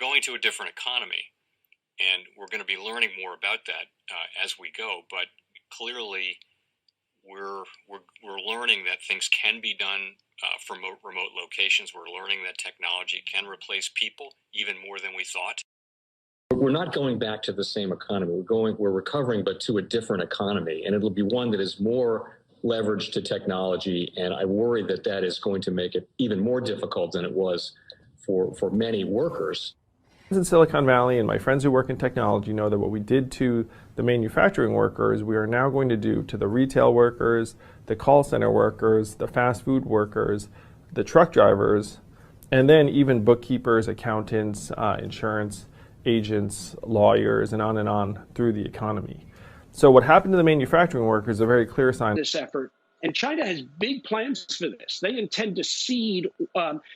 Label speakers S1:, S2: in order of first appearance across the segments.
S1: going to a different economy, and we're going to be learning more about that as we go. But clearly, we're learning that things can be done from remote locations. We're learning that technology can replace people even more than we thought.
S2: We're not going back to the same economy. We're recovering, but to a different economy, and it'll be one that is more leveraged to technology. And I worry that that is going to make it even more difficult than it was for many workers.
S3: In Silicon Valley, and my friends who work in technology know that what we did to the manufacturing workers, we are now going to do to the retail workers, the call center workers, the fast food workers, the truck drivers, and then even bookkeepers, accountants, insurance agents, lawyers, and on through the economy. So what happened to the manufacturing workers is a very clear sign.
S4: This effort, and China has big plans for this. They intend to seed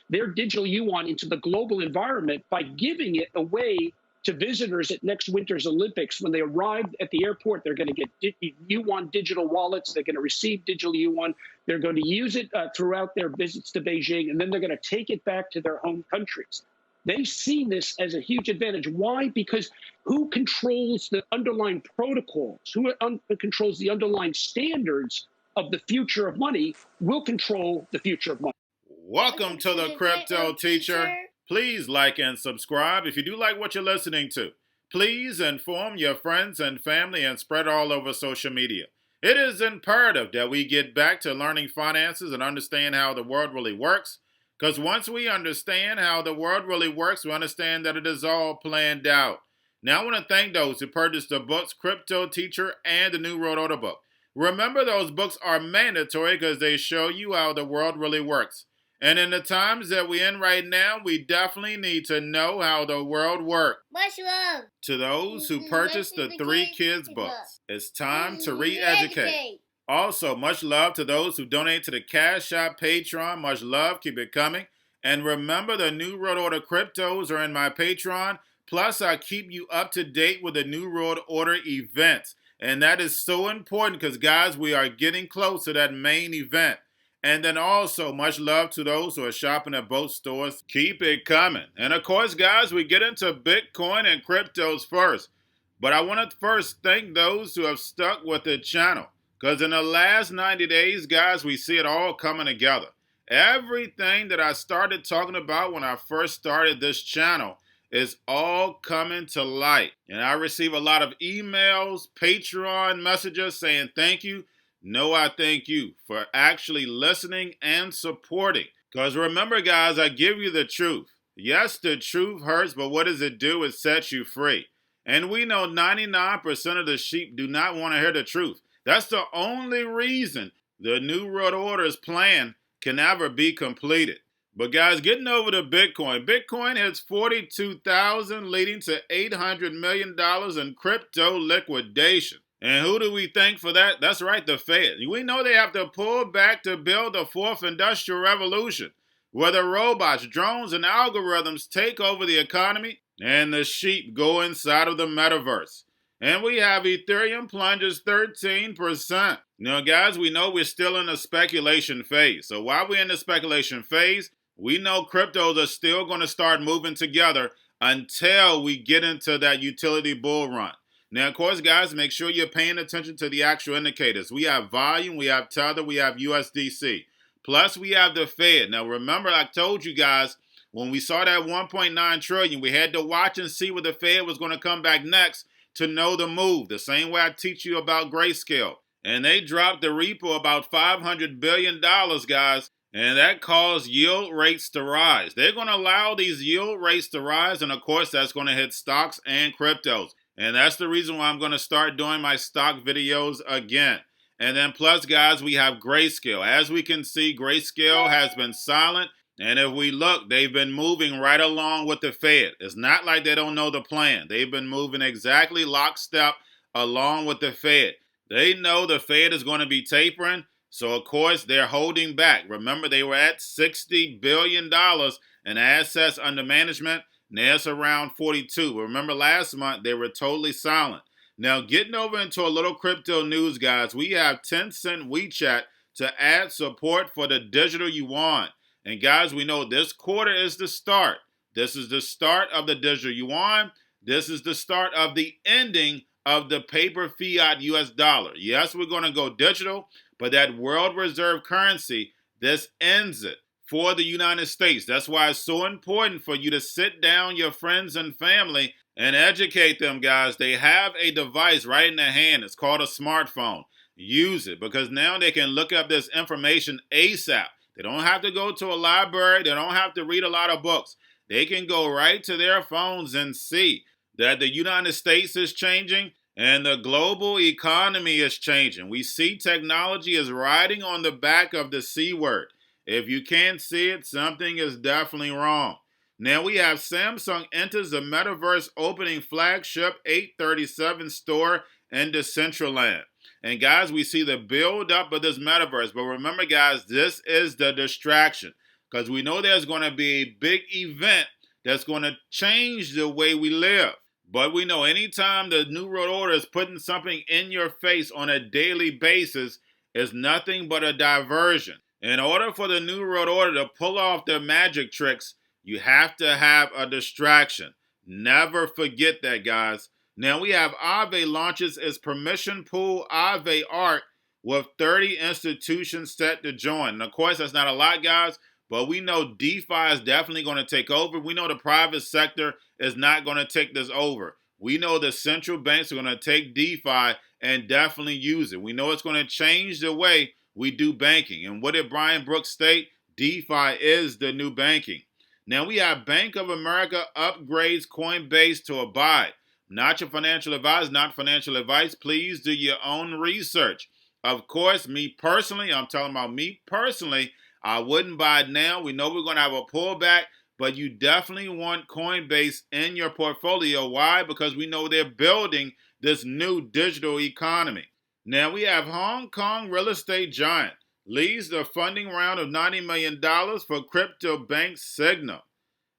S4: their digital yuan into the global environment by giving it away to visitors at next winter's Olympics. When they arrive at the airport, they're going to get yuan digital wallets. They're going to receive digital yuan. They're going to use it throughout their visits to Beijing, and then they're going to take it back to their home countries. They see this as a huge advantage. Why? Because who controls the underlying protocols, who controls the underlying standards of the future of money will control the future of money.
S5: Welcome to the Crypto Teacher. Please like and subscribe if you do like what you're listening to. Please inform your friends and family and spread all over social media. It is imperative that we get back to learning finances and understand how the world really works. Because once we understand how the world really works, we understand that it is all planned out. Now, I want to thank those who purchased the books Cryptoteacher and the New World Order book. Remember, those books are mandatory because they show you how the world really works. And in the times that we're in right now, we definitely need to know how the world works.
S6: Much love.
S5: To those who purchased the Three Kids books, it's time to re-educate. Also, much love to those who donate to the Cash App, Patreon. Much love. Keep it coming. And remember, the New World Order cryptos are in my Patreon. Plus, I keep you up to date with the New World Order events. And that is so important because, guys, we are getting close to that main event. And then also, much love to those who are shopping at both stores. Keep it coming. And of course, guys, we get into Bitcoin and cryptos first. But I want to first thank those who have stuck with the channel. Because in the last 90 days, guys, we see it all coming together. Everything that I started talking about when I first started this channel is all coming to light. And I receive a lot of emails, Patreon messages saying thank you. No, I thank you for actually listening and supporting. Because remember, guys, I give you the truth. Yes, the truth hurts, but what does it do? It sets you free. And we know 99% of the sheep do not want to hear the truth. That's the only reason the New World Order's plan can never be completed. But guys, getting over to Bitcoin. Bitcoin hits 42,000, leading to $800 million in crypto liquidation. And who do we thank for that? That's right, the Fed. We know they have to pull back to build the fourth industrial revolution, where the robots, drones, and algorithms take over the economy and the sheep go inside of the metaverse. And we have Ethereum plunges 13%. Now, guys, we know we're still in the speculation phase. So while we're in the speculation phase, we know cryptos are still going to start moving together until we get into that utility bull run. Now, of course, guys, make sure you're paying attention to the actual indicators. We have volume, we have Tether, we have USDC. Plus, we have the Fed. Now, remember, I told you guys, when we saw that 1.9 trillion, we had to watch and see where the Fed was going to come back next to know the move, the same way I teach you about grayscale. And they dropped the repo about $500 billion, guys, and that caused yield rates to rise. They're going to allow these yield rates to rise, and of course, that's going to hit stocks and cryptos. And that's the reason why I'm going to start doing my stock videos again. And then plus, guys, we have grayscale. As we can see, grayscale has been silent. And if we look, they've been moving right along with the Fed. It's not like they don't know the plan. They've been moving exactly lockstep along with the Fed. They know the Fed is going to be tapering, so of course they're holding back. Remember, they were at $60 billion in assets under management. Now it's around 42. Remember last month, they were totally silent. Now getting over into a little crypto news, guys, we have Tencent Wechat to add support for the digital yuan. And guys, we know this quarter is the start, This is the start of the digital yuan. This is the start of the ending of the paper fiat US dollar. Yes, we're going to go digital, but that world reserve currency, this ends it for the United States. That's why it's so important for you to sit down your friends and family and educate them, guys. They have a device right in their hand. It's called a smartphone. Use it, because now they can look up this information ASAP. They don't have to go to a library. They don't have to read a lot of books. They can go right to their phones and see that the United States is changing and the global economy is changing. We see technology is riding on the back of the C word. If you can't see it, something is definitely wrong. Now we have Samsung enters the metaverse opening flagship 837 store in Decentraland. And guys, we see the build up of this metaverse. But remember, guys, this is the distraction, because we know there's going to be a big event that's going to change the way we live. But we know anytime the New World Order is putting something in your face on a daily basis, is nothing but a diversion. In order for the New World Order to pull off their magic tricks, you have to have a distraction. Never forget that, guys. Now we have Aave launches its permission pool Aave Arc with 30 institutions set to join. And of course, that's not a lot, guys, but we know DeFi is definitely going to take over. We know the private sector is not going to take this over. We know the central banks are going to take DeFi and definitely use it. We know it's going to change the way we do banking. And what did Brian Brooks state? DeFi is the new banking. Now we have Bank of America upgrades Coinbase to Abide. Not your financial advisor, not financial advice. Please do your own research. Of course, me personally, I'm talking about me personally, I wouldn't buy it now. We know we're going to have a pullback, but you definitely want Coinbase in your portfolio. Why? Because we know they're building this new digital economy. Now we have Hong Kong real estate giant leads the funding round of $90 million for crypto bank Signal.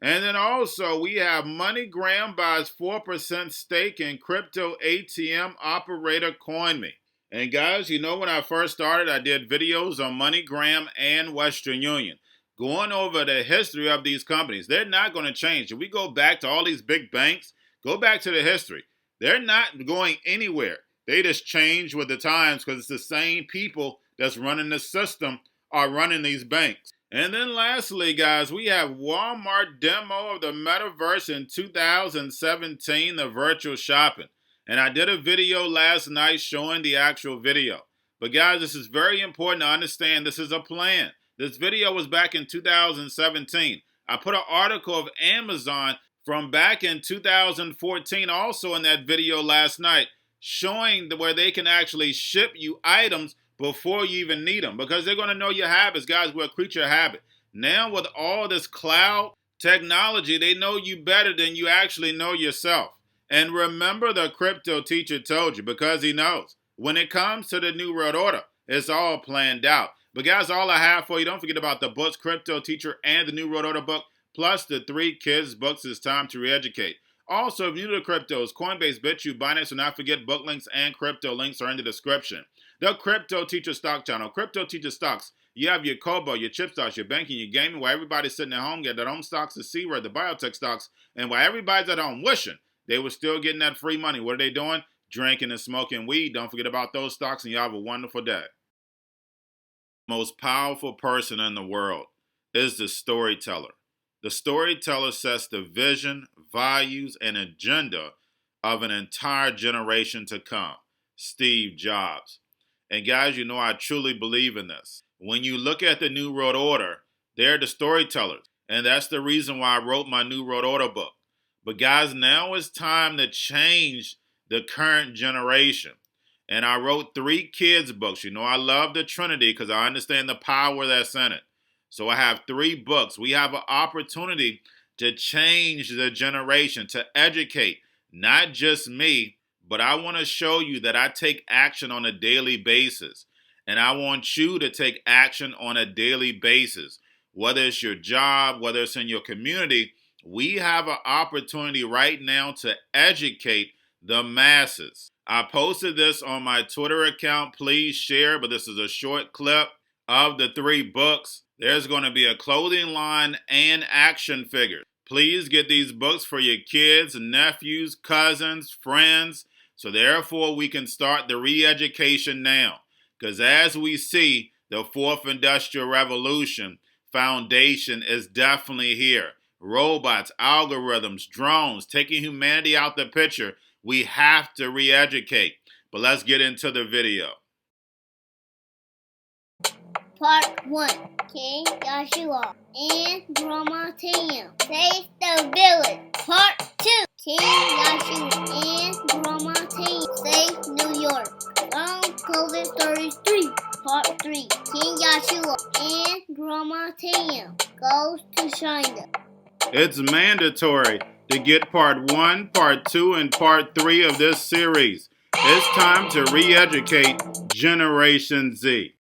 S5: And then also we have MoneyGram buys 4% stake in crypto ATM operator CoinMe. And guys, you know when I first started, I did videos on MoneyGram and Western Union, going over the history of these companies. They're not going to change. If we go back to all these big banks, go back to the history. They're not going anywhere. They just change with the times, because it's the same people that's running the system are running these banks. And then lastly, guys, we have Walmart demo of the metaverse in 2017, the virtual shopping. And I did a video last night showing the actual video. But guys, this is very important to understand. This is a plan. This video was back in 2017. I put an article of Amazon from back in 2014 also in that video last night, showing where they can actually ship you items before you even need them, because they're going to know your habits, guys. We're a creature of habit. Now with all this cloud technology, they know you better than you actually know yourself. And remember, the crypto teacher told you, because he knows. When it comes to the New World Order, it's all planned out. But guys, all I have for you, don't forget about the books, Crypto Teacher and the New World Order book, plus the 3 kids books. It's time to re-educate. Also, if you're new to cryptos, Coinbase, Bitrue, Binance, do not forget book links and crypto links are in the description. The Crypto Teacher Stock Channel. Crypto Teacher Stocks. You have your Kobo, your chip stocks, your banking, your gaming, while everybody's sitting at home getting their own stocks, the C-word, the biotech stocks, and while everybody's at home wishing they were still getting that free money. What are they doing? Drinking and smoking weed. Don't forget about those stocks, and y'all have a wonderful day. Most powerful person in the world is the storyteller. The storyteller sets the vision, values, and agenda of an entire generation to come. Steve Jobs. And guys, you know I truly believe in this. When you look at the New World Order, they're the storytellers. And that's the reason why I wrote my New World Order book. But guys, now it's time to change the current generation. And I wrote 3 kids books. You know I love the Trinity because I understand the power that's in it. So I have 3 books. We have an opportunity to change the generation, to educate, not just me, but I want to show you that I take action on a daily basis. And I want you to take action on a daily basis. Whether it's your job, whether it's in your community, we have an opportunity right now to educate the masses. I posted this on my Twitter account. Please share, but this is a short clip of the 3 books. There's going to be a clothing line and action figures. Please get these books for your kids, nephews, cousins, friends, so therefore we can start the re-education now. Because as we see, the fourth industrial revolution foundation is definitely here. Robots, algorithms, drones, taking humanity out the picture. We have to re-educate. But let's get into the video.
S6: Part 1. King Joshua and Grandma Tam save the village. Part 2. King Joshua and Grandma Tam save New York from COVID-33. Part 3. King Joshua and Grandma Tam goes to China.
S5: It's mandatory to get part 1, part 2, and part 3 of this series. It's time to re-educate Generation Z.